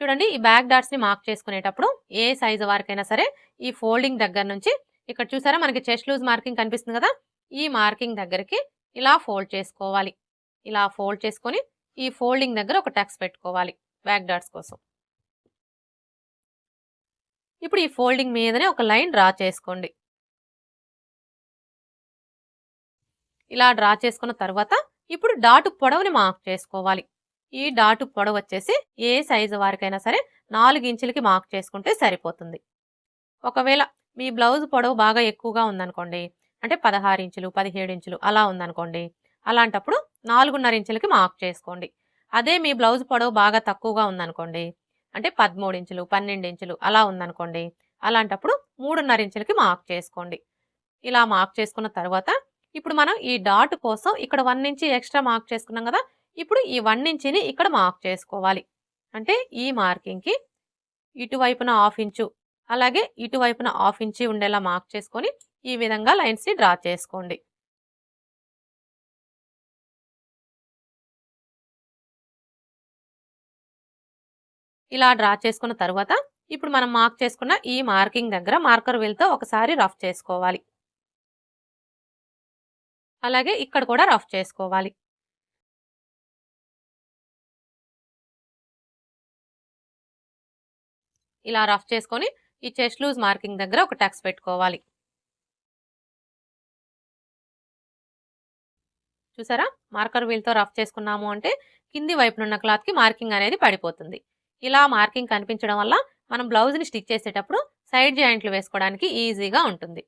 చూడండి ఈ back dots ని మార్క్ చేసుకునేటప్పుడు ఏ సైజు వారికైనా సరే ఈ ఫోల్డింగ్ దగ్గర నుంచి ఇక్కడ చూసారా మనకి చెస్ట్ లూజ్ మార్కింగ్ కనిపిస్తుంది కదా, ఈ మార్కింగ్ దగ్గరికి ఇలా ఫోల్డ్ చేసుకోవాలి. ఇలా ఫోల్డ్ చేసుకొని ఈ ఫోల్డింగ్ దగ్గర ఒక టక్స్ పెట్టుకోవాలి బ్యాక్ డాట్స్ కోసం. ఇప్పుడు ఈ ఫోల్డింగ్ మీదనే ఒక లైన్ డ్రా చేసుకోండి. ఇలా డ్రా చేసుకున్న తర్వాత ఇప్పుడు డాటు పొడవుని మార్క్ చేసుకోవాలి. ఈ డాటు పొడవు వచ్చేసి ఏ సైజు వారికైనా సరే 4 ఇంచులకి మార్క్ చేసుకుంటే సరిపోతుంది. ఒకవేళ మీ బ్లౌజ్ పొడవు బాగా ఎక్కువగా ఉందనుకోండి, అంటే 16 ఇంచులు 17 ఇంచులు అలా ఉందనుకోండి, అలాంటప్పుడు 4.5 ఇంచులకి మార్క్ చేసుకోండి. అదే మీ బ్లౌజ్ పొడవు బాగా తక్కువగా ఉందనుకోండి, అంటే 13 ఇంచులు 12 ఇంచులు అలా ఉందనుకోండి, అలాంటప్పుడు 3.5 ఇంచులకి మార్క్ చేసుకోండి. ఇలా మార్క్ చేసుకున్న తర్వాత ఇప్పుడు మనం ఈ డాట్ కోసం ఇక్కడ 1 ఇంచ్ ఎక్స్ట్రా మార్క్ చేసుకున్నాం కదా, ఇప్పుడు ఈ 1 ఇంచిని ఇక్కడ మార్క్ చేసుకోవాలి. అంటే ఈ మార్కింగ్కి ఇటువైపున 1/2 ఇంచు అలాగే ఇటువైపున 1/2 ఇంచి ఉండేలా మార్క్ చేసుకొని ఈ విధంగా లైన్స్ ని డ్రా చేసుకోండి. ఇలా డ్రా చేసుకున్న తర్వాత ఇప్పుడు మనం మార్క్ చేసుకున్న ఈ మార్కింగ్ దగ్గర మార్కర్ వీల్తో ఒకసారి రఫ్ చేసుకోవాలి. అలాగే ఇక్కడ కూడా రఫ్ చేసుకోవాలి. ఇలా రఫ్ చేసుకొని ఈ చెస్ట్ లూజ్ మార్కింగ్ దగ్గర ఒక టక్స్ పెట్టుకోవాలి. చూసారా మార్కర్ వీల్తో రఫ్ చేసుకున్నాము అంటే కింది వైపునున్న క్లాత్ కి మార్కింగ్ అనేది పడిపోతుంది. ఇలా మార్కింగ్ కనిపించడం వల్ల మనం బ్లౌజ్ ని స్టిచ్ చేసేటప్పుడు సైడ్ జాయింట్లు వేసుకోవడానికి ఈజీగా ఉంటుంది.